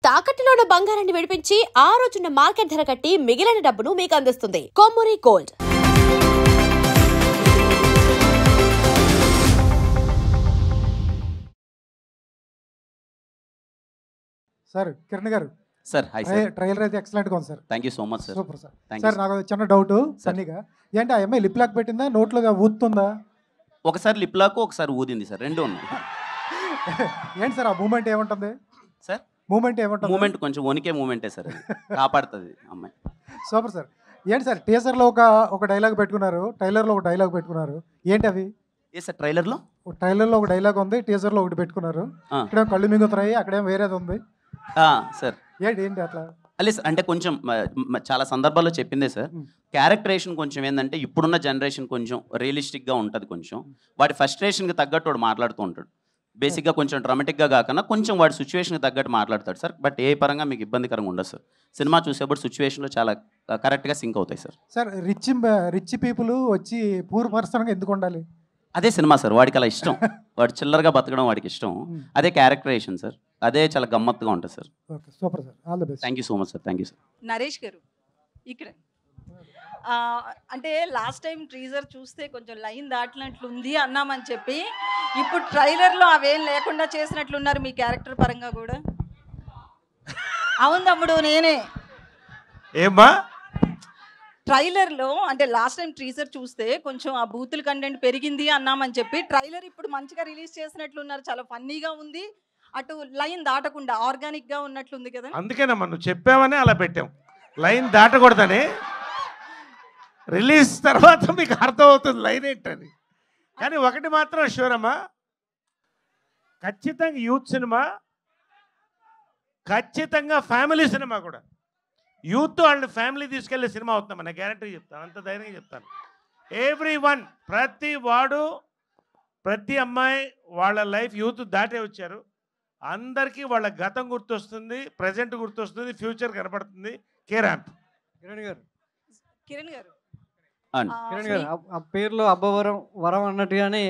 తాకట్టులో ఉన్న బంగారాన్ని విడిపించి ఆ రోజున్న మార్కెట్ ధర కట్టి మిగిలిన డబ్బును మీకు అందిస్తుంది కొమ్మూరి గోల్డ్. సార్ కిరణ్ గారు సార్ హాయ్ సార్. ట్రైలర్ అయితే ఎక్సలెంట్గా ఉంది sir. Thank you so much sir. Super sir. Sir నాకు చిన్న డౌట్ సన్నీగా ఏంటి ఆ అమ్మాయి లిప్ లాక్ పెట్టిందా నోట్లోగా ఊతుందా? ఒకసారి లిప్ లాక్ ఒకసారి ఊదింది సార్, రెండు ఉన్నాయి. ఏంటి సార్ ఆ మూమెంట్ ఏముంటుంది సార్? మూమెంట్ ఏముంటుంది? మూమెంట్ కొంచెం వణికే మూమెంటే సార్, కాపాడుతుంది అమ్మాయి. Super sir. ఏంటి సార్ టీజర్లో ఒక డైలాగ్ పెట్టుకున్నారు, ట్రైలర్లో ఒక డైలాగ్ పెట్టుకున్నారు, ఏంటి అవి? ఏ సార్ ట్రైలర్లో? ట్రైలర్లో ఒక డైలాగ్ ఉంది, టీజర్లో ఒకటి పెట్టుకున్నారు. ఇక్కడేమో కళ్ళు మింగుతున్నాయి, అక్కడేమో వేరేది ఉంది సార్. ఏంటి అట్లా? అలే సార్, అంటే కొంచెం చాలా సందర్భాల్లో చెప్పిందే సార్, క్యారెక్టరేషన్ కొంచెం ఏంటంటే ఇప్పుడున్న జనరేషన్ కొంచెం రియలిస్టిక్గా ఉంటుంది, కొంచెం వాడి ఫస్ట్రేషన్కి తగ్గట్టు వాడు మాట్లాడుతూ ఉంటాడు. బేసిక్గా కొంచెం డ్రామాటిక్గా కాకుండా కొంచెం వాడి సిచ్యువేషన్కి తగ్గట్టు మాట్లాడతాడు సార్. బట్ ఏ పరంగా మీకు ఇబ్బందికరంగా ఉండదు సార్. సినిమా చూసేప్పుడు సిచ్యువేషన్లో చాలా కరెక్ట్గా సింక్ అవుతాయి సార్. సార్ రిచ్ పీపుల్ వచ్చి పూర్ పర్సన్గా ఎందుకు ఉండాలి? అదే సినిమా సార్, వాడికి అలా ఇష్టం, వాడు చిల్లరగా బతకడం వాడికి ఇష్టం, అదే క్యారెక్టరేషన్ సార్, అదే చాలా గమ్మత్తుగా ఉంటుంది sir. Okay super sir, all the best. Thank you so much sir. Thank you sir. Naresh గారు ఇక్కడ అంటే లాస్ట్ టైం టీజర్ చూస్తే కొంచెం లైన్ దాటినట్లుంది అన్నామని చెప్పి ఇప్పుడు ట్రైలర్లో అవేం లేకుండా చేసినట్లున్నారు మీ క్యారెక్టర్ పరంగా కూడా. అవును తమ్ముడు, నేనే ఏమ్మా ట్రైలర్లో అంటే లాస్ట్ టైం టీజర్ చూస్తే కొంచెం ఆ బూతుల కంటెంట్ పెరిగింది అన్నామని చెప్పి ట్రైలర్ ఇప్పుడు మంచిగా రిలీజ్ చేసినట్లున్నారు, చాలా ఫన్నీగా ఉంది, అటు లైన్ దాటకుండా ఆర్గానిక్గా ఉన్నట్లుంది కదా. అందుకేనమ్మా నువ్వు చెప్పావని అలా పెట్టాం, లైన్ దాటకూడదని. రిలీజ్ తర్వాత మీకు అర్థమవుతుంది లైన్ ఏంటని. కానీ ఒకటి మాత్రం షూర్ అమ్మా, ఖచ్చితంగా యూత్ సినిమా, ఖచ్చితంగా ఫ్యామిలీ సినిమా కూడా. యూత్ వాళ్ళని ఫ్యామిలీ తీసుకెళ్లే సినిమా అవుతుందమ్మా, నేను గ్యారంటీ చెప్తాను, అంత ధైర్యంగా చెప్తాను. ఎవ్రీ వన్, ప్రతి వాడు, ప్రతి అమ్మాయి వాళ్ళ లైఫ్ యూత్ దాటే వచ్చారు, అందరికీ వాళ్ళ గతం గుర్తొస్తుంది, ప్రజెంట్ గుర్తొస్తుంది, ఫ్యూచర్ కనపడుతుంది. కిరణ్ గారు కిరణ్ గారు ఆ పేరులో అబ్బవరం వరం అన్నట్టుగానే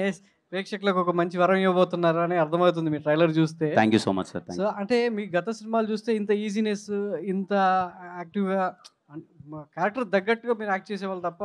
ప్రేక్షకులకు ఒక మంచి వరం ఇవ్వబోతున్నారు అని అర్థమవుతుంది మీ ట్రైలర్ చూస్తే. Thank you so much sir. So అంటే మీ గత సినిమాలు చూస్తే ఇంత ఈజీనెస్, ఇంత యాక్టివ్గా క్యారెక్టర్ తగ్గట్టుగా మీరు యాక్ట్ చేసేవాళ్ళు తప్ప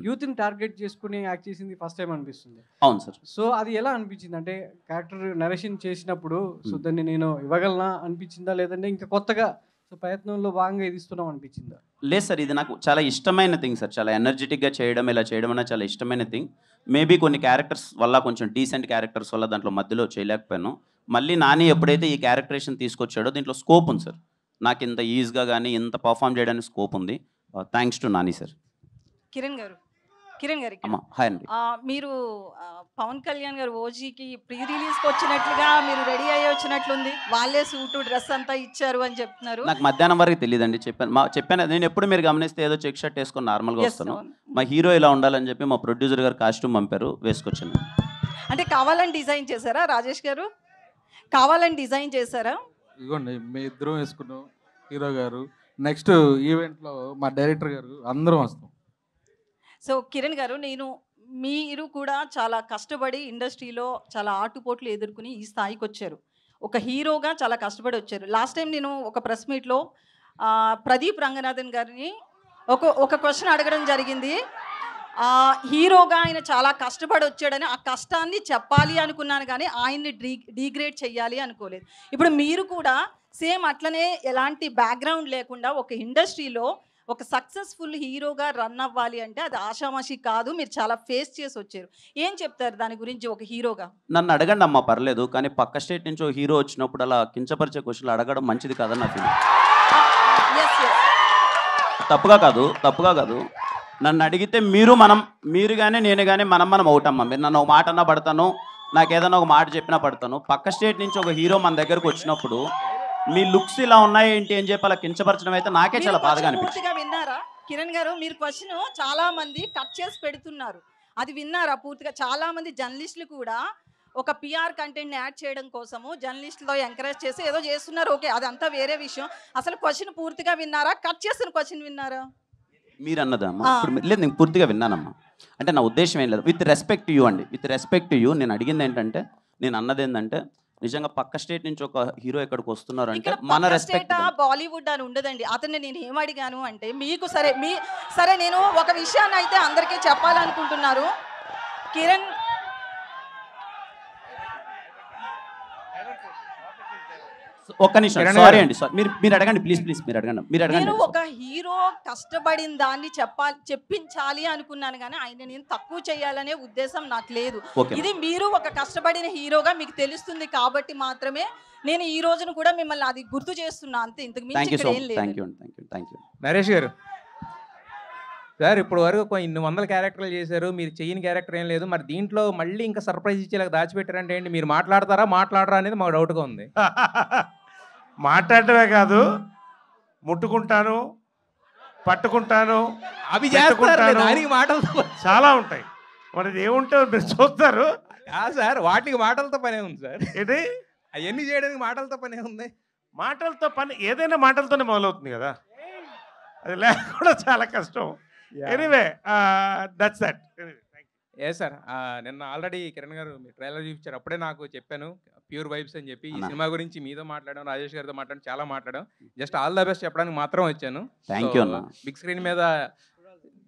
యూత్ని టార్గెట్ చేసుకుని యాక్ట్ చేసింది ఫస్ట్ టైం అనిపిస్తుంది. అవును సార్. సో అది ఎలా అనిపించింది అంటే క్యారెక్టర్ నరేషన్ చేసినప్పుడు సో దాన్ని నేను ఇవ్వగలనా అనిపించిందా, లేదంటే ఇంకా కొత్తగా సో ప్రయత్నంలో భాగంగా ఇది ఇస్తున్నాం అనిపించిందా? లేదు సార్, ఇది నాకు చాలా ఇష్టమైన థింగ్ సార్, చాలా ఎనర్జెటిక్గా చేయడం, ఇలా చేయడం అన్న చాలా ఇష్టమైన థింగ్. మేబీ కొన్ని క్యారెక్టర్స్ వల్ల, కొంచెం డీసెంట్ క్యారెక్టర్స్ వల్ల దాంట్లో మధ్యలో చేయలేకపోయాను. మళ్ళీ నాని ఎప్పుడైతే ఈ క్యారెక్టరేషన్ తీసుకొచ్చాడో దీంట్లో స్కోప్ ఉంది సార్, నాకు ఇంత ఈజీగా కానీ ఇంత పర్ఫామ్ చేయడానికి స్కోప్ ఉంది. Thanks to Nani sir. Kiran గారు అమ్మా హాయ్ అండి. మీరు పవన్ కళ్యాణ్ గారు ఓజీకి ప్రీ రిలీజ్కి వచ్చినట్లుగా మీరు రెడీ అయ్యి వచ్చినట్లుంది, వాళ్ళే సూటు డ్రెస్ అంతా ఇచ్చారు అని చెప్తున్నారు. నాకు మధ్యాహ్నం వరకు తెలియదండి, చెప్పాను నేను ఎప్పుడు మీరు గమనిస్తే ఏదో చెక్ షర్ట్ వేసుకొని నార్మల్గా వస్తాను, మా హీరో ఇలా ఉండాలని చెప్పి మా ప్రొడ్యూసర్ గారు కాస్ట్యూమ్ పంపారు, వేసుకొచ్చాను. అంటే కావాలని డిజైన్ చేశారా రాజేష్ గారు? కావాలని డిజైన్ చేశారా? ఇదిగోండి మీ ఇద్దరం వేసుకున్నాం, హీరో గారు, నెక్స్ట్ ఈవెంట్లో మా డైరెక్టర్ గారు, అందరం వస్తాం. సో కిరణ్ గారు, మీరు కూడా చాలా కష్టపడి ఇండస్ట్రీలో చాలా ఆటుపోట్లు ఎదుర్కొని ఈ స్థాయికి వచ్చారు, ఒక హీరోగా చాలా కష్టపడి వచ్చారు. లాస్ట్ టైం నేను ఒక ప్రెస్ మీట్లో ప్రదీప్ రంగనాథన్ గారిని ఒక క్వశ్చన్ అడగడం జరిగింది. హీరోగా ఆయన చాలా కష్టపడి వచ్చాడని, ఆ కష్టాన్ని చెప్పాలి అనుకున్నాను కానీ ఆయన్ని డీగ్రేడ్ చేయాలి అనుకోలేదు. ఇప్పుడు మీరు కూడా సేమ్ అట్లనే ఎలాంటి బ్యాక్గ్రౌండ్ లేకుండా ఒక ఇండస్ట్రీలో ఒక సక్సెస్ఫుల్ హీరోగా రన్ అవ్వాలి అంటే అది ఆషామాషి కాదు, మీరు చాలా ఫేస్ చేసి వచ్చారు. ఏం చెప్తారు దాని గురించి ఒక హీరోగా? నన్ను అడగండి అమ్మా, పర్లేదు, కానీ పక్క స్టేట్ నుంచి ఒక హీరో వచ్చినప్పుడు అలా కించపరిచే క్వశ్చన్లు అడగడం మంచిది కాదని నా ఫీలింగ్. తప్పుగా కాదు. నన్ను అడిగితే మీరు కానీ నేను కానీ మనం అవుటమ్మా. మీరు నన్ను ఒక మాట అన్నా పడతాను, నాకు ఏదైనా ఒక మాట చెప్పినా పడతాను. పక్క స్టేట్ నుంచి ఒక హీరో మన దగ్గరకు వచ్చినప్పుడు మీ లుక్స్ ఇలా ఉన్నాయి ఏంటి అని చెప్పి అలా కించపరచడం అయితే నాకే చాలా బాధగా అనిపించింది. విన్నారా కిరణ్ గారు? మీరు క్వశ్చన్ చాలా మంది కట్ చేసి పెడుతున్నారు, అది విన్నారా పూర్తిగా? చాలా మంది జర్నలిస్టులు కూడా ఒక పిఆర్ కంటెంట్ని యాడ్ చేయడం కోసము జర్నలిస్టులో ఎంకరేజ్ చేసి ఏదో చేస్తున్నారు. ఓకే, అదంతా వేరే విషయం. అసలు క్వశ్చన్ పూర్తిగా విన్నారా? కట్ చేసిన క్వశ్చన్ విన్నారా? మీరు అన్నదమ్మా లేదు, నేను పూర్తిగా విన్నానమ్మా. అంటే నా ఉద్దేశం ఏం లేదు, విత్ రెస్పెక్ట్ టు యూ అండి, విత్ రెస్పెక్ట్ టు యూ నేను అడిగింది ఏంటంటే, నేను అన్నది ఏంటంటే నిజంగా పక్క స్టేట్ నుంచి ఒక హీరో ఇక్కడికి వస్తున్నారు అంటే ఇక్కడ మన పక్క రెస్పెక్ట్. స్టేట్ బాలీవుడ్ అని ఉండదండి. అతన్ని నేను ఏం అడిగాను అంటే మీకు సరే నేను ఒక విషయాన్ని అయితే అందరికీ చెప్పాలనుకుంటున్నారు. కిరణ్ ఒక్క నిమిషం, సారీ అండి, మీరు అడగండి ప్లీజ్, మీరు అడగండి. నేను ఒక హీరో కష్టపడిన దాన్ని చెప్పించాలి అనుకున్నాను, కానీ ఆయన నేను తక్కువ చేయాలనే ఉద్దేశం నాకు లేదు. Okay. ఇది మీరు ఒక కష్టపడిన హీరోగా మీకు తెలుస్తుంది కాబట్టి మాత్రమే నేను ఈ రోజున కూడా మిమ్మల్ని అది గుర్తు చేస్తున్నా అంతే. ఇంతకు మించి ఇక్కడ ఏం లేదు. Thank you. నరేష్ గారు సార్, ఇప్పుడు వరకు ఇన్ని వందల క్యారెక్టర్లు చేశారు, మీరు చేయని క్యారెక్టర్ ఏం లేదు. మరి దీంట్లో మళ్ళీ ఇంకా సర్ప్రైజ్ ఇచ్చేలాగా దాచిపెట్టారంటే ఏంటి? మీరు మాట్లాడరా అనేది మాకు డౌట్గా ఉంది. మాట్లాడటమే కాదు, ముట్టుకుంటాను, పట్టుకుంటాను, అవి చేస్తారు, దానికి మాటలతో చాలా ఉంటాయి. మరి ఇది ఏముంటాయో మీరు చూస్తారు సార్. వాటికి మాటలతో పనే ఉంది సార్. ఏంటి అవన్నీ చేయడానికి మాటలతో పనే ఉంది. మాటలతో పని ఏదైనా మాటలతోనే మొదలవుతుంది కదా, అది లేకుండా చాలా కష్టం. Anyway that's that. A sir, నిన్న ఆల్రెడీ కిరణ్ గారు మీ ట్రైలర్ చూపించారు, అప్పుడే నాకు చెప్పాను ప్యూర్ వైబ్స్ అని చెప్పి. ఈ సినిమా గురించి మీతో మాట్లాడాం, రాజేష్ గారితో మాట్లాడాం, చాలా మాట్లాడాం. జస్ట్ ఆల్ ద బెస్ట్ చెప్పడానికి మాత్రం వచ్చాను. థ్యాంక్ యూ అన్న. బిగ్ స్క్రీన్ మీద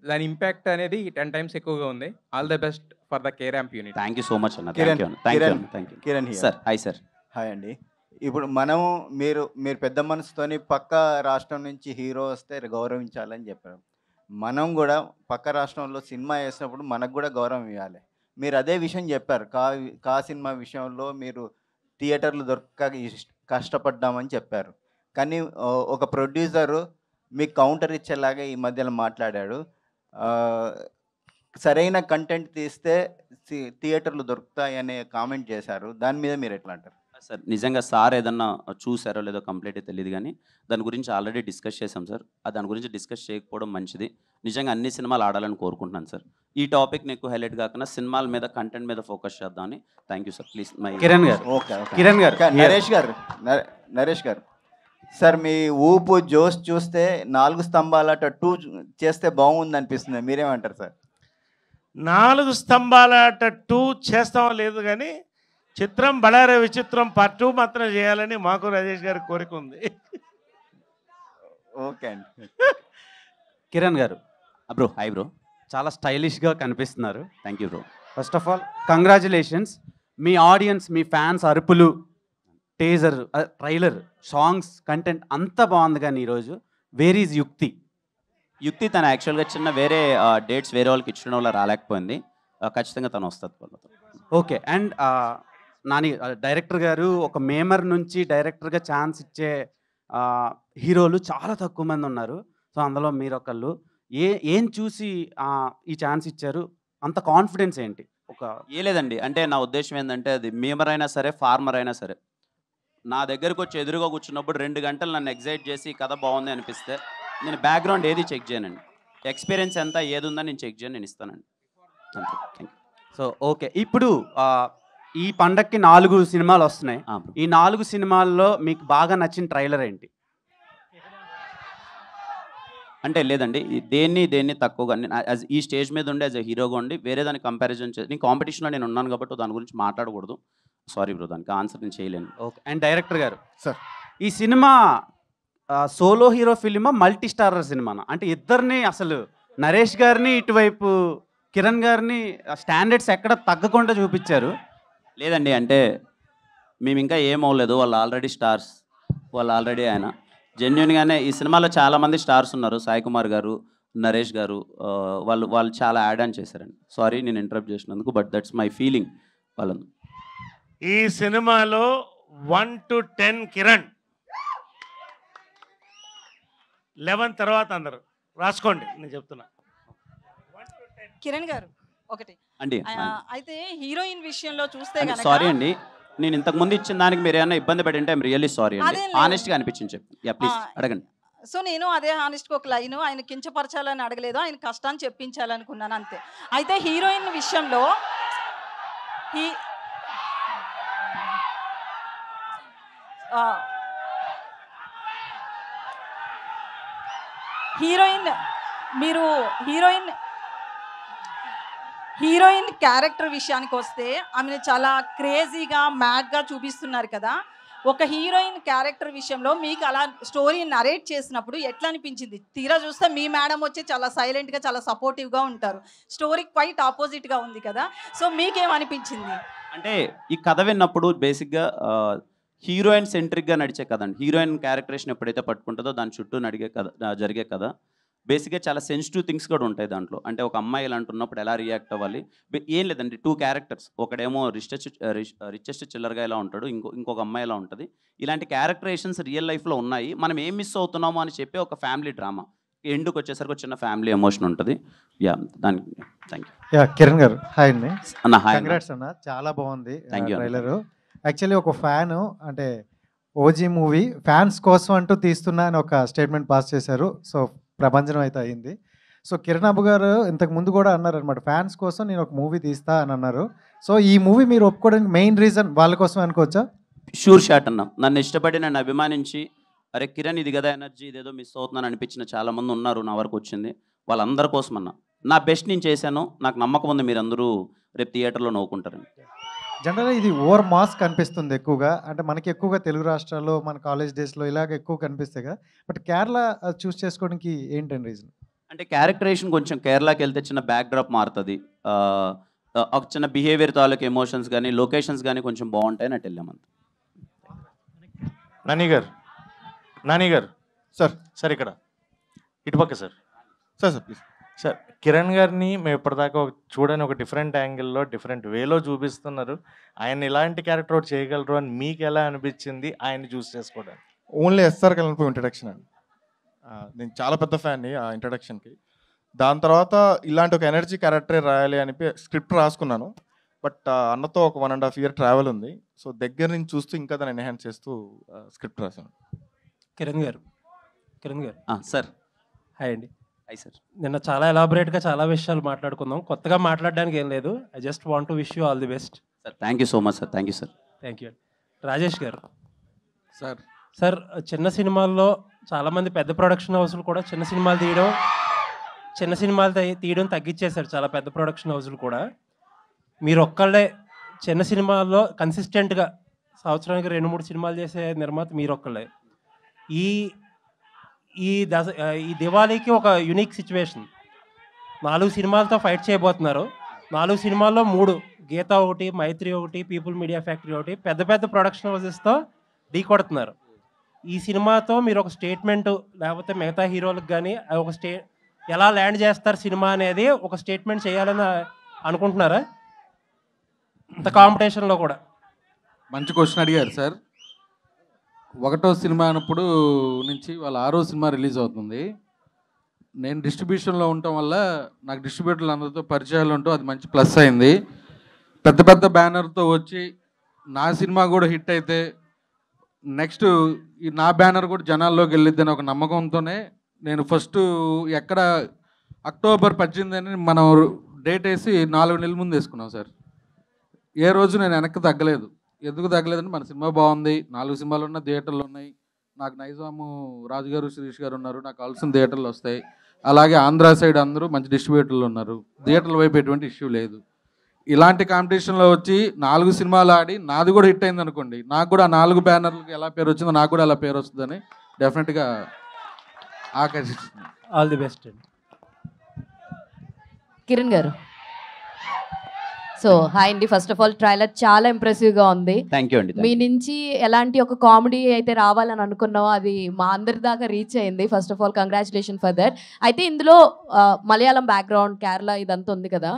దాని ఇంపాక్ట్ అనేది 10 times ఎక్కువగా ఉంది. All the best for the కేరాంప్ unit. Thank you so much అన్న. Kiran sir. Hi sir. Hi అండి. ఇప్పుడు మీరు పెద్ద మనసుతోని పక్క రాష్ట్రం నుంచి హీరో వస్తే గౌరవించాలని చెప్పారు. మనం కూడా పక్క రాష్ట్రంలో సినిమా వేసినప్పుడు మనకు కూడా గౌరవం ఇవ్వాలి. మీరు అదే విషయం చెప్పారు. కా సినిమా విషయంలో మీరు థియేటర్లు దొరక్క కష్టపడ్డామని చెప్పారు. కానీ ఒక ప్రొడ్యూసరు మీకు కౌంటర్ ఇచ్చేలాగా ఈ మధ్యలో మాట్లాడాడు. సరైన కంటెంట్ తీస్తే థియేటర్లు దొరుకుతాయి అనే కామెంట్ చేశారు. దాని మీద మీరు ఎట్లా అంటారు? సార్ నిజంగా సార్ ఏదన్నా చూసారో లేదో కంప్లీట్గా తెలియదు, కానీ దాని గురించి ఆల్రెడీ డిస్కస్ చేసాం సార్. దాని గురించి డిస్కస్ చేయకపోవడం మంచిది. నిజంగా అన్ని సినిమాలు ఆడాలని కోరుకుంటున్నాను సార్. ఈ టాపిక్ని ఎక్కువ హైలైట్ కాకుండా సినిమాల మీద, కంటెంట్ మీద ఫోకస్ చేద్దామని. Thank you sir. Please my Kiran గారు. ఓకే. కిరణ్ గారు. నరేష్ గారు సార్, మీ ఊపు జోష్ చూస్తే 4 స్తంభాలట 2 చేస్తే బాగుంది అనిపిస్తుంది. మీరేమంటారు సార్? 4 స్తంభాలాట 2 చేస్తామో లేదు, కానీ చిత్రం బళారే విచిత్రం పార్ట్ 2 మాత్రం చేయాలని మాకు రాజేష్ గారి కోరిక ఉంది. ఓకే అండి. కిరణ్ గారు. Bro hi bro. చాలా స్టైలిష్గా కనిపిస్తున్నారు. Thank you bro. First of all congratulations. Me audience, me fans అరుపులు, టేజర్, ట్రైలర్, సాంగ్స్, కంటెంట్ అంతా బాగుంది. కానీ ఈరోజు వేర్ ఈజ్ యుక్తి తను యాక్చువల్గా చిన్న వేరే డేట్స్ వేరే వాళ్ళకి ఇచ్చిన వల్ల రాలేకపోయింది. ఖచ్చితంగా తను వస్తుంది వాళ్ళతో. ఓకే. అండ్ నాని డైరెక్టర్ గారు ఒక మేమర్ నుంచి డైరెక్టర్గా ఛాన్స్ ఇచ్చే హీరోలు చాలా తక్కువ మంది ఉన్నారు. సో అందులో మీరు ఒకళ్ళు. ఏం చూసి ఈ ఛాన్స్ ఇచ్చారు? అంత కాన్ఫిడెన్స్ ఏంటి? లేదండి, అంటే నా ఉద్దేశం ఏంటంటే, అది మేమర్ అయినా సరే, ఫార్మర్ అయినా సరే, నా దగ్గరకు వచ్చి ఎదురుగా కూర్చున్నప్పుడు 2 గంటలు నన్ను ఎగ్జైట్ చేసి కథ బాగుంది అనిపిస్తే నేను బ్యాక్గ్రౌండ్ ఏది చెక్ చేయనండి. ఎక్స్పీరియన్స్ ఎంత ఏది ఉందని నేను చెక్ చేయను, నేను ఇస్తానండి. అంతే. Thank you. So okay. ఇప్పుడు ఈ పండక్కి 4 సినిమాలు వస్తున్నాయి. ఈ 4 సినిమాల్లో మీకు బాగా నచ్చిన ట్రైలర్ ఏంటి? అంటే లేదండి, దేన్ని తక్కువగా ఈ స్టేజ్ మీద ఉండి యాజ్ ఎ హీరోగా ఉండి వేరే దానికి కంపారిజన్ చేసి, నేను కాంపిటీషన్లో నేను ఉన్నాను కాబట్టి దాని గురించి మాట్లాడకూడదు. సారీ బ్రో, దానికి ఆన్సర్ నేను చేయలేను. ఓకే. అండ్ డైరెక్టర్ గారు సార్, ఈ సినిమా సోలో హీరో ఫిలిమా, మల్టీ స్టారర్ సినిమానా? అంటే ఇద్దరిని, అసలు నరేష్ గారిని ఇటువైపు కిరణ్ గారిని స్టాండర్డ్స్ ఎక్కడ తగ్గకుండా చూపించారు. లేదండి, అంటే మేము ఇంకా ఏం అవ్వలేదు. వాళ్ళు ఆల్రెడీ స్టార్స్, వాళ్ళు ఆల్రెడీ ఆయన జెన్యున్గానే. ఈ సినిమాలో చాలామంది స్టార్స్ ఉన్నారు. సాయి కుమార్ గారు, నరేష్ గారు, వాళ్ళు చాలా యాడ్ ఆన్ చేశారండి. సారీ నేను ఇంటరప్ట్ చేసినందుకు, బట్ దట్స్ మై ఫీలింగ్. వాళ్ళను ఈ సినిమాలో 1 to 10 కిరణ్, 11 తర్వాత అందరు రాసుకోండి, నేను చెప్తున్నా. కిరణ్ గారు ఒకటి అండి. అయితే హీరోయిన్ విషయంలో చూస్తే గనక, సారీ అండి, నేను ఇంతకు ముందు ఇచ్చిన దానికి మీరు ఏమైనా ఇబ్బంది పడి ఉంటే ఐఎమ్ రియల్లీ సారీ అండి. ఆనెస్ట్గా అనిపించింది చెప్పి. యా ప్లీజ్ అడగండి. సో నేను అదే హానెస్ట్గా ఒక లైన్, ఆయన కించపరచాలని అడగలేదు, ఆయన కష్టాన్ని చెప్పించాలనుకున్నాను అంతే. అయితే హీరోయిన్ విషయంలో హీరోయిన్ క్యారెక్టర్ విషయానికి వస్తే ఆమెను చాలా క్రేజీగా మ్యాడ్గా చూపిస్తున్నారు కదా. ఒక హీరోయిన్ క్యారెక్టర్ విషయంలో మీకు అలా స్టోరీ నరేట్ చేసినప్పుడు ఎట్లా అనిపించింది? తీరా చూస్తే మీ మేడం వచ్చి చాలా సైలెంట్గా చాలా సపోర్టివ్గా ఉంటారు, స్టోరీ క్వైట్ ఆపోజిట్గా ఉంది కదా. సో మీకేమనిపించింది? అంటే ఈ కథ విన్నప్పుడు బేసిక్గా హీరోయిన్ సెంట్రిక్గా నడిచే కథ అండి. హీరోయిన్ క్యారెక్టరేషన్ ఎప్పుడైతే పట్టుకుంటుందో దాని చుట్టూ నడిగే కథ, జరిగే కథ బేసిక్గా చాలా సెన్సిటివ్ థింగ్స్ కూడా ఉంటాయి దాంట్లో. అంటే ఒక అమ్మాయి ఇలా అంటున్నప్పుడు ఎలా రియాక్ట్ అవ్వాలి, ఏం లేదండి. 2 క్యారెక్టర్స్, ఒకడేమో రిచెస్ట్ చిల్లర్గా ఇలా ఉంటాడు, ఇంకొక అమ్మాయి ఇలా ఉంటుంది. ఇలాంటి క్యారెక్టరేషన్స్ రియల్ లైఫ్లో ఉన్నాయి. మనం ఏం మిస్ అవుతున్నామో అని చెప్పి ఒక ఫ్యామిలీ డ్రామా, ఎండుకు వచ్చేసరికి చిన్న ఫ్యామిలీ ఎమోషన్ ఉంటుంది. యా, దానికి థ్యాంక్ యూ. యా, కిరణ్ గారు హాయ్ అండి. అన్న హాయ్. కంగ్రాట్స్ అన్న, చాలా బాగుంది Thank you. ట్రైలర్. యాక్చువల్లీ ఒక ఫ్యాను, అంటే ఓజీ మూవీ ఫ్యాన్స్ కోసం అంటూ తీస్తున్నా అని ఒక స్టేట్మెంట్ పాస్ చేశారు. సో ప్రభంజనం అయితే అయింది. సో కిరణ్ అబ్బు గారు ఇంతకు ముందు కూడా అన్నారు అనమాట, ఫ్యాన్స్ కోసం నేను ఒక మూవీ తీస్తా అని అన్నారు. సో ఈ మూవీ మీరు ఒప్పుకోవడానికి మెయిన్ రీజన్ వాళ్ళ కోసం అనుకోవచ్చా? షూర్ షాట్ అన్న. నన్ను ఇష్టపడి, నన్ను అభిమానించి, అరే కిరణ్ ఇది కదా ఎనర్జీ, ఇదేదో మిస్ అవుతున్నాను అనిపించిన చాలామంది ఉన్నారు నా వరకు వచ్చింది. వాళ్ళందరి కోసం అన్న నా బెస్ట్ నేను చేశాను. నాకు నమ్మకం ఉంది మీరందరూ రేపు థియేటర్లో నవ్వుకుంటారని. జనరల్గా ఇది ఓవర్ మాస్ కనిపిస్తుంది ఎక్కువగా, అంటే మనకి ఎక్కువగా తెలుగు రాష్ట్రాల్లో మన కాలేజ్ డేస్లో ఇలాగ ఎక్కువ కనిపిస్తాయి కదా. బట్ కేరళ చూస్ చేసుకోవడానికి ఏంటండి రీజన్? అంటే క్యారెక్టరేషన్ కొంచెం కేరళకి వెళ్తే చిన్న బ్యాక్ డ్రాప్ మారుతుంది. ఒక చిన్న బిహేవియర్ తాలూకు ఎమోషన్స్ కానీ లొకేషన్స్ కానీ కొంచెం బాగుంటాయని అటు వెళ్ళామంత. నాని గారు సార్ ఇక్కడ ఇటుపక్క సార్ ప్లీజ్ సార్. కిరణ్ గారిని మేము ఇప్పటిదాకా చూడని ఒక డిఫరెంట్ యాంగిల్లో డిఫరెంట్ వేలో చూపిస్తున్నారు. ఆయన ఇలాంటి క్యారెక్టర్ ఒకటి చేయగలరు అని మీకు ఎలా అనిపించింది ఆయన్ని చూస్ చేసుకోవడానికి? ఓన్లీ ఎస్ఆర్ కలన్పూ ఇంట్రడక్షన్ అండి. నేను చాలా పెద్ద ఫ్యాన్ని ఆ ఇంట్రడక్షన్కి. దాని తర్వాత ఇలాంటి ఒక ఎనర్జీ క్యారెక్టర్ రాయాలి అని స్క్రిప్ట్ రాసుకున్నాను. బట్ అన్నతో ఒక 1.5 year ట్రావెల్ ఉంది. సో దగ్గర నుంచి చూస్తూ ఇంకా దాన్ని ఎన్హాన్స్ చేస్తూ స్క్రిప్ట్ రాశాను. కిరణ్ గారు సార్ హాయ్ అండి. Hi sir. నిన్న చాలా ఎలాబొరేట్గా చాలా విషయాలు మాట్లాడుకుందాం. కొత్తగా మాట్లాడడానికి ఏం లేదు. I just want to wish you all the best sir. Thank you so much sir. Thank you sir. Thank you. Rajesh గారు సార్ చిన్న సినిమాల్లో చాలామంది పెద్ద ప్రొడక్షన్ హౌస్లు కూడా చిన్న సినిమాలు తీయడం తగ్గించేశారు. చాలా పెద్ద ప్రొడక్షన్ హౌస్లు కూడా. మీరు ఒక్కళ్ళే చిన్న సినిమాల్లో కన్సిస్టెంట్గా సంవత్సరానికి 2-3 సినిమాలు చేసే నిర్మాత మీరు ఒక్కళ్ళే. ఈ దివాళీకి ఒక యూనిక్ సిచ్యువేషన్. 4 సినిమాలతో ఫైట్ చేయబోతున్నారు. 4 సినిమాల్లో 3, గీత ఒకటి, మైత్రి ఒకటి, పీపుల్ మీడియా ఫ్యాక్టరీ ఒకటి, పెద్ద పెద్ద ప్రొడక్షన్ హౌసెస్తో ఢీ కొడుతున్నారు. ఈ సినిమాతో మీరు ఒక స్టేట్మెంట్, లేకపోతే మిగతా హీరోలకు కానీ ఒక ఎలా ల్యాండ్ చేస్తారు సినిమా అనేది ఒక స్టేట్మెంట్ చేయాలని అనుకుంటున్నారా? ఇంత కాంపిటీషన్లో కూడా. మంచి క్వశ్చన్ అడిగారు సార్. 1వ సినిమా అన్నప్పుడు నుంచి వాళ్ళ 6వ సినిమా రిలీజ్ అవుతుంది. నేను డిస్ట్రిబ్యూషన్లో ఉండటం వల్ల నాకు డిస్ట్రిబ్యూటర్లు అందరితో పరిచయాలు ఉంటూ అది మంచి ప్లస్ అయింది. పెద్ద పెద్ద బ్యానర్తో వచ్చి నా సినిమా కూడా హిట్ అయితే నెక్స్ట్ నా బ్యానర్ కూడా జనాల్లోకి వెళ్ళిద్దని ఒక నమ్మకంతోనే నేను ఫస్ట్ ఎక్కడ అక్టోబర్ 18 అని మనం డేట్ వేసి 4 నెలల ముందు వేసుకున్నాం సార్. ఏ రోజు నేను వెనక్కి తగ్గలేదు. ఎందుకు తగ్గలేదంటే మన సినిమా బాగుంది, 4 సినిమాలు ఉన్న థియేటర్లు ఉన్నాయి, నాకు నైజాము రాజు గారు శిరీష్ గారు ఉన్నారు, నాకు కావాల్సిన థియేటర్లు వస్తాయి. అలాగే ఆంధ్ర సైడ్ అందరూ మంచి డిస్ట్రిబ్యూటర్లు ఉన్నారు, థియేటర్ల వైపు ఎటువంటి ఇష్యూ లేదు. ఇలాంటి కాంపిటీషన్లో వచ్చి 4 సినిమాలు ఆడి నాది కూడా హిట్ అయింది అనుకోండి, నాకు కూడా 4 బ్యానర్లకు ఎలా పేరు వచ్చిందో నాకు కూడా అలా పేరు వస్తుందని డెఫినెట్గా ఆకర్షిస్తుంది. All the best. కిరణ్ గారు సో హాయ్ అండి. ఫస్ట్ ఆఫ్ ఆల్ ట్రైలర్ చాలా ఇంప్రెసివ్గా ఉంది. థ్యాంక్ యూ అండి. మీ నుంచి ఎలాంటి ఒక కామెడీ అయితే రావాలని అనుకున్నామో అది మా అందరి దాకా రీచ్ అయింది. First of all congratulation for that. అయితే ఇందులో మలయాళం బ్యాక్గ్రౌండ్, కేరళ ఇదంతా ఉంది కదా.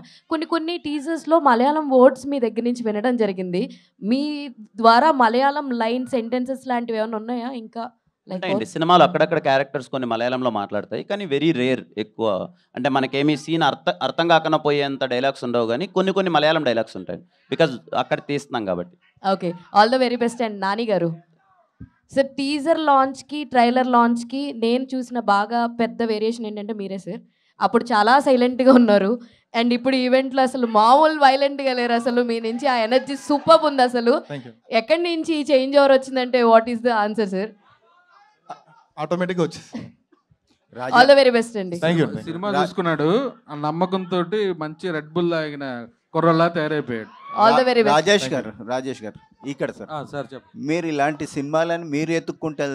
కొన్ని టీజర్స్లో మలయాళం వర్డ్స్ మీ దగ్గర నుంచి వినడం జరిగింది. మీ ద్వారా మలయాళం లైన్ సెంటెన్సెస్ లాంటివి ఏమైనా ఉన్నాయా? ఇంకా ఉంటాయండి సినిమాలు అక్కడక్కడ క్యారెక్టర్స్ కొన్ని మలయాళంలో మాట్లాడతాయి, కానీ వెరీ రేర్. ఎక్కువ అంటే మనకేమీ సీన్ అర్థం కాకుండా పోయేంత డైలాగ్స్ ఉండవు, కానీ కొన్ని మలయాళం డైలాగ్స్ ఉంటాయి, బికాజ్ అక్కడ తీస్తున్నాం కాబట్టి. Okay, all the very best. And Nani గారు సార్, టీజర్ లాంచ్కి ట్రైలర్ లాంచ్కి నేను చూసిన బాగా పెద్ద వేరియేషన్ ఏంటంటే మీరే సార్. అప్పుడు చాలా సైలెంట్గా ఉన్నారు, అండ్ ఇప్పుడు ఈవెంట్లో అసలు మామూలు వైలెంట్గా లేరు. అసలు మీ నుంచి ఆ ఎనర్జీ సూపర్ ఉంది. అసలు ఎక్కడి నుంచి చేంజ్ ఓవర్ వచ్చిందంటే what is the answer sir? ఆటోమేటిక్గా వచ్చేసి ఆల్ ద వెరీ బెస్ట్ అండి. సినిమా చూసుకున్నాడు, ఆ నమ్మకంతో మంచి రెడ్ బుల్ తాగిన కుర్రలా తయారైపోయాడు. All the very best. Rajesh గారు ఇక్కడ సార్ సార్ చెప్పండి. మీరు ఇలాంటి సినిమాలను మీరు ఎత్తుక్కుంటూ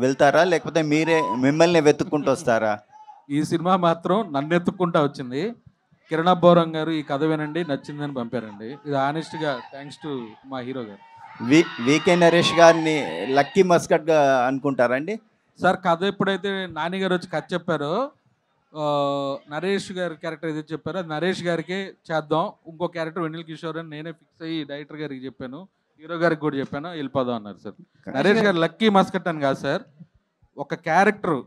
వెళ్తారా, లేకపోతే మీరే మిమ్మల్ని వెతుక్కుంటూ వస్తారా? ఈ సినిమా మాత్రం నన్ను ఎత్తుక్కుంటా వచ్చింది. కిరణ్ అబ్బోరం గారు ఈ కథ వినండి నచ్చిందని పంపారండి. ఇది ఆనెస్ట్గా థ్యాంక్స్ టు మా హీరో గారు. వికే నరేష్ గారిని లక్కీ మస్కట్గా అనుకుంటారండి సార్? కథ ఎప్పుడైతే నాని గారు వచ్చి కథ చెప్పారో, నరేష్ గారి క్యారెక్టర్ ఏదైతే చెప్పారో అది నరేష్ గారికి చేద్దాం, ఇంకో క్యారెక్టర్ వెన్నెల కిషోర్ అని నేనే ఫిక్స్ అయ్యి డైరెక్టర్ గారికి చెప్పాను, హీరో గారికి కూడా చెప్పాను, వెళ్ళిపోదాం అన్నారు సార్. నరేష్ గారు లక్కీ మస్కట్ అని కాదు సార్, ఒక క్యారెక్టర్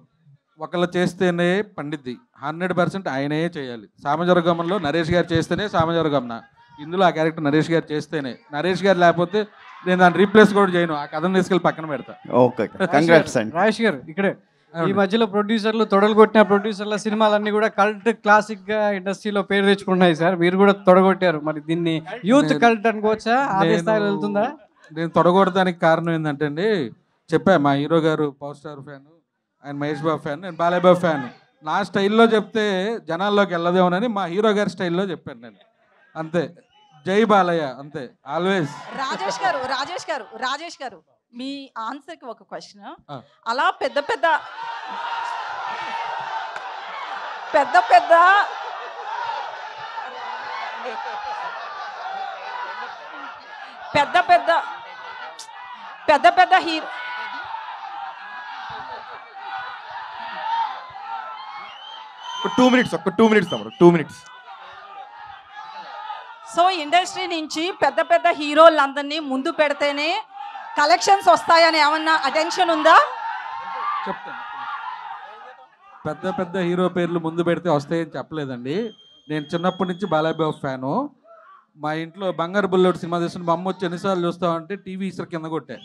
ఒకళ్ళు చేస్తేనే పండిద్ది, 100% ఆయనే చేయాలి. సామజవర్గంలో నరేష్ గారు చేస్తేనే సామజవర్గంన, ఇందులో ఆ క్యారెక్టర్ నరేష్ గారు చేస్తేనే. నరేష్ గారు లేకపోతే నేను దాన్ని రీప్లేస్ కూడా చేయను, ఆ కథను తీసుకెళ్ళి పక్కన పెడతా. ఓకే, కంగ్రాట్స్ అండి. రాజేష్ గారు ఇక్కడే ఈ మధ్యలో ప్రొడ్యూసర్లు తొడలు కొట్టిన ప్రొడ్యూసర్ల సినిమాలన్నీ కూడా కల్ట్ క్లాసిక్ గా ఇండస్ట్రీలో పేరు తెచ్చుకున్నాయి సార్. మీరు కూడా తొడగొట్టారు, మరి దీన్ని యూత్ కల్ట్ అనుకోవచ్చా? అదే స్థాయిలో వెళ్తుందా? నేను తొడగొడడానికి కారణం ఏంటంటే అండి, చెప్పా మా హీరో గారు పవర్ స్టార్ ఫ్యాన్, ఆయన మహేష్ బాబు ఫ్యాన్, నేను బాలయ్య బాబు ఫ్యాన్. నా స్టైల్లో చెప్తే జనాల్లోకి వెళ్ళదేమోనని మా హీరో గారి స్టైల్లో చెప్పాను నేను, అంతే. జై బాలయ్య, అంతే ఆల్వేస్. రాజేష్ గారు మీ ఆన్సర్కి ఒక క్వశ్చన్. అలా పెద్ద పెద్ద హీరో ఒక 2 minutes. సో ఇండస్ట్రీ నుంచి పెద్ద హీరోలందరినీ ముందు పెడితేనే కలెక్షన్స్ వస్తాయని ఏమన్నా అటెన్షన్ ఉందా? చెప్తాను. పెద్ద హీరో పేర్లు ముందు పెడితే వస్తాయని చెప్పలేదండి. నేను చిన్నప్పటి నుంచి బాలయ్య బాబు ఫ్యాను. మా ఇంట్లో బంగారు బుల్లెట్ సినిమా చూస్తున్న మా అమ్మ వచ్చి ఎన్నిసార్లు చూస్తామంటే టీవీ ఇసర కింద కొట్టే,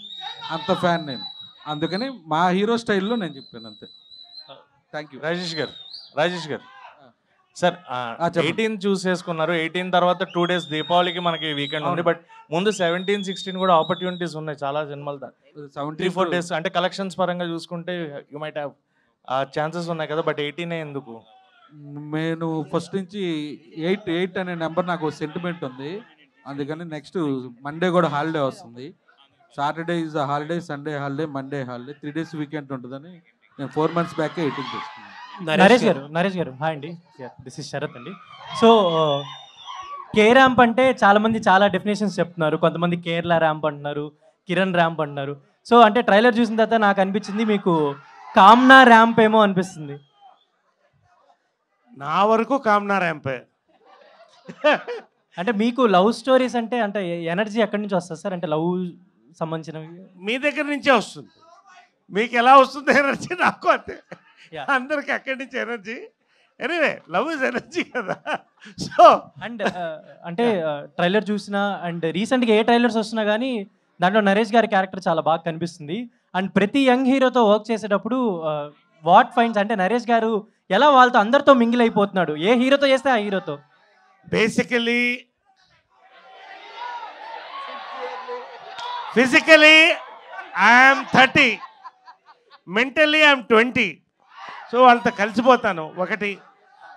అంత ఫ్యాన్ నేను. అందుకని మా హీరో స్టైల్లో నేను చెప్పాను, అంతే. Thank you. రాజేష్ గారు సార్ 18 చూస్ చేసుకున్నారు. 18 తర్వాత 2 days దీపావళికి మనకి వీకెండ్ ఉంది. బట్ ముందు 17, 16 కూడా ఆపర్చునిటీస్ ఉన్నాయి చాలా సినిమాలు. 3-4 days అంటే కలెక్షన్స్ పరంగా చూసుకుంటే యూ మైట్ హ్యావ్ ఛాన్సెస్ ఉన్నాయి కదా, బట్ 18 ఎందుకు? నేను ఫస్ట్ నుంచి 8 అనే నెంబర్ నాకు సెంటిమెంట్ ఉంది. అందుకని నెక్స్ట్ మండే కూడా హాలిడే వస్తుంది. Saturday is holiday, Sunday holiday, Monday holiday, 3 days weekend ఉంటుందని నేను 4 months బ్యాకే 18 చేసుకున్నాను. నరేష్ గారు హాయ్ అండి, దిస్ ఇస్ శరత్ అండి. సో కే ర్యాంప్ అంటే చాలామంది చాలా డెఫినేషన్స్ చెప్తున్నారు. కొంతమంది కేరళ ర్యాంప్ అంటున్నారు, కిరణ్ ర్యాంప్ అంటున్నారు. సో అంటే ట్రైలర్ చూసిన తర్వాత నాకు అనిపించింది మీకు కామ్నా ర్యాంప్ ఏమో అనిపిస్తుంది. నా వరకు కామ్నా ర్యాంపే. అంటే మీకు లవ్ స్టోరీస్ అంటే ఎనర్జీ ఎక్కడి నుంచి వస్తుంది సార్? అంటే లవ్ సంబంధించినవి మీ దగ్గర నుంచే వస్తుంది. మీకు ఎలా వస్తుంది ఎనర్జీ? నాకు అంతే, అందరికి అక్కడి నుంచి energy. Anyway love is energy కదా. సో అండ్ అంటే ట్రైలర్ చూసినా అండ్ రీసెంట్గా ఏ ట్రైలర్స్ వస్తున్నా కానీ దాంట్లో నరేష్ గారి క్యారెక్టర్ చాలా బాగా కనిపిస్తుంది. అండ్ ప్రతి యంగ్ హీరోతో వర్క్ చేసేటప్పుడు వాట్ ఫైన్స్ అంటే నరేష్ గారు ఎలా వాళ్ళతో అందరితో మింగిల్ అయిపోతున్నాడు, ఏ హీరోతో చేస్తే ఆ హీరోతో. Basically physically I'm 30, mentally I'm 20. So వాళ్ళతో కలిసిపోతాను. ఒకటి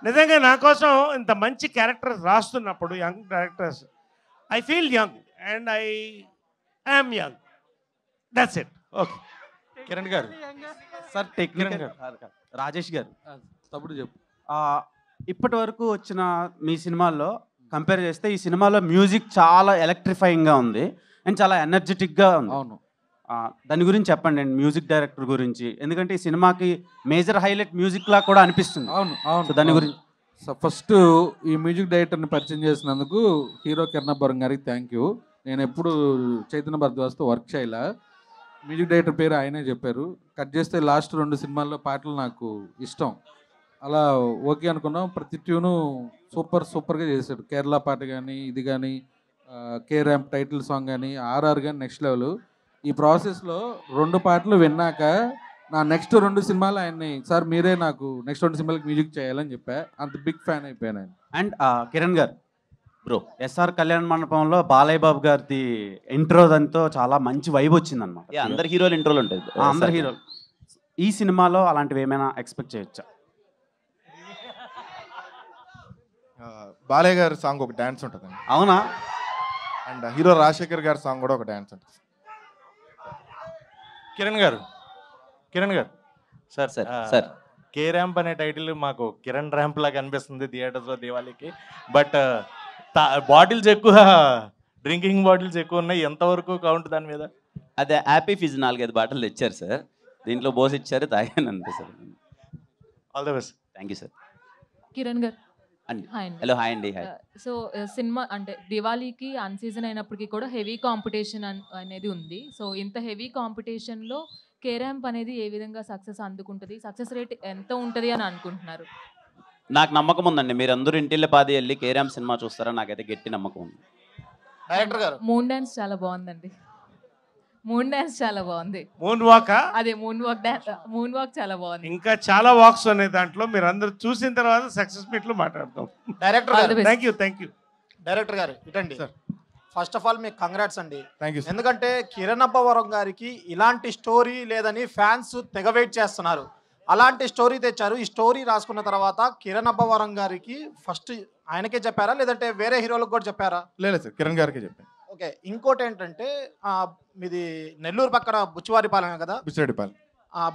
నిజంగా నా కోసం ఇంత మంచి క్యారెక్టర్స్ రాస్తున్నప్పుడు, young directors, I feel young and I am young. That's it. Okay. Kiran గారు సార్, టెక్నికల్ రాజేష్ గారు తప్పుడు చెప్పు. ఇప్పటి వరకు వచ్చిన మీ సినిమాల్లో కంపేర్ చేస్తే ఈ సినిమాలో మ్యూజిక్ చాలా ఎలక్ట్రిఫైయింగ్గా ఉంది అండ్ చాలా ఎనర్జెటిక్గా ఉంది. అవును, దాని గురించి చెప్పండి అండి, మ్యూజిక్ డైరెక్టర్ గురించి. ఎందుకంటే ఈ సినిమాకి మేజర్ హైలైట్ మ్యూజిక్ లా కూడా అనిపిస్తుంది. అవును, దాని గురించి. సో ఫస్ట్ ఈ మ్యూజిక్ డైరెక్టర్ని పరిచయం చేసినందుకు హీరో కిరణ్ అబ్బోరం గారికి థ్యాంక్ యూ. నేను ఎప్పుడు చైతన్య భరద్వాజ్తో వర్క్ చేయలే, మ్యూజిక్ డైరెక్టర్ పేరు ఆయనే చెప్పారు. కట్ చేస్తే లాస్ట్ 2 సినిమాల్లో పాటలు నాకు ఇష్టం, అలా ఓకే అనుకున్నాం. ప్రతి ట్యూను సూపర్గా చేశాడు. కేరళ పాట కానీ, ఇది కానీ, కే ర్యాంప్ టైటిల్ సాంగ్ కానీ, ఆర్ఆర్ కానీ నెక్స్ట్ లెవెల్. ఈ ప్రాసెస్లో 2 పాటలు విన్నాక నా నెక్స్ట్ 2 సినిమాలు ఆయన్ని, సార్ మీరే నాకు నెక్స్ట్ 2 సినిమాలకి మ్యూజిక్ చేయాలని చెప్పా. అంత బిగ్ ఫ్యాన్ అయిపోయాను ఆయన. అండ్ కిరణ్ గారు బ్రో, ఎస్ఆర్ కళ్యాణ మండపంలో బాలయ్య బాబు గారిది ఇంట్రో దాంతో చాలా మంచి వైబ్ వచ్చింది అనమాట. అందరు హీరోలు ఇంట్రోలు ఉంటాయి. అందరు హీరోలు ఈ సినిమాలో అలాంటివి ఏమైనా ఎక్స్పెక్ట్ చేయొచ్చా? బాలయ్య గారి సాంగ్ ఒక డ్యాన్స్ ఉంటుందండి. అవునా? అండ్ హీరో రాజశేఖర్ గారి సాంగ్ కూడా ఒక డ్యాన్స్ ఉంటుంది. కిరణ్ గారు సార్ సార్ కే ర్యాంప్ అనే టైటిల్ మాకు కిరణ్ ర్యాంప్ లాగా అనిపిస్తుంది థియేటర్స్లో దివాళీకి. బట్ బాటిల్స్ ఎక్కువ, డ్రింకింగ్ బాటిల్స్ ఎక్కువ ఉన్నాయి. ఎంతవరకు కౌంట్ దాని మీద? అదే హ్యాపీ ఫిజ్ 4-5 బాటిల్ తెచ్చారు సార్, దీంట్లో బోస్ ఇచ్చారు, తాగాను అంతే sir. All the best. Thank you sir. Kiran గారు అండి. హాయ్ అండి. హలో, హాయ్ అండి. హాయ్. సో సినిమా అంటే దివాళీకి అన్ సీజన్ అయినప్పటికీ కూడా హెవీ కాంపిటీషన్ అనేది ఉంది. సో ఇంత హెవీ కాంపిటీషన్లో కే ర్యాంప్ అనేది ఏ విధంగా సక్సెస్ అందుకుంటుంది, సక్సెస్ రేట్ ఎంత ఉంటుంది అని అనుకుంటున్నారు? నాకు నమ్మకం ఉందండి, మీరందరూ ఇంటిల్లి పాది వెళ్ళి కే ర్యాంప్ సినిమా చూస్తారా, నాకైతే గట్టి నమ్మకం ఉంది. డైరెక్టర్ గారు మూన్ డాన్స్ చాలా బాగుందండి. మూన్ డాన్స్ చాలా బాగుంది. మూన్ వాక్ అదే మూన్ వాక్ చాలా బాగుంది. ఇంకా చాలా వాక్స్ ఉన్నాయి దాంట్లో, మీరు అందరూ చూసిన తర్వాత సక్సెస్ మీట్ లో మాట్లాడతాం. డైరెక్టర్ గారు థ్యాంక్ యూ. డైరెక్టర్ గారు ఇటండి. ఫస్ట్ ఆఫ్ ఆల్ మీకు కంగ్రాట్స్ అండి. Thank you. ఎందుకంటే కిరణ్ అబ్బవరం గారికి ఇలాంటి స్టోరీ లేదని ఫ్యాన్స్ తెగ వెయిట్ చేస్తున్నారు. అలాంటి స్టోరీ తెచ్చారు. ఈ స్టోరీ రాసుకున్న తర్వాత కిరణ్ అబ్బవరం గారికి ఫస్ట్ ఆయనకే చెప్పారా లేదంటే వేరే హీరోలకు కూడా చెప్పారా? లేదు సార్, కిరణ్ గారికి చెప్పాను. ఓకే, ఇంకోటి ఏంటంటే మీది నెల్లూరు పక్కన బుచ్చివారిపాలెం కదా?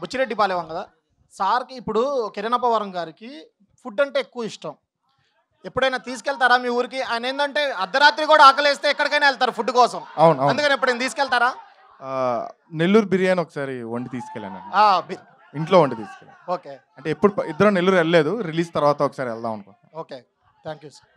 బుచ్చిరెడ్డిపాలెం కదా సార్కి. ఇప్పుడు కిరణ్ అబ్బవరం గారికి ఫుడ్ అంటే ఎక్కువ ఇష్టం. ఎప్పుడైనా తీసుకెళ్తారా మీ ఊరికి? ఆయన ఏంటంటే అర్ధరాత్రి కూడా ఆకలేస్తే ఎక్కడికైనా వెళ్తారు ఫుడ్ కోసం. అవును. అందుకని ఎప్పుడైనా తీసుకెళ్తారా? నెల్లూరు బిర్యానీ ఒకసారి వండి తీసుకెళ్ళాను, ఇంట్లో వండి తీసుకెళ్ళాను. ఓకే, అంటే ఎప్పుడు ఇద్దరు నెల్లూరు వెళ్ళలేదు, రిలీజ్ తర్వాత ఒకసారి వెళ్దాం అనుకో. Okay, thank you sir.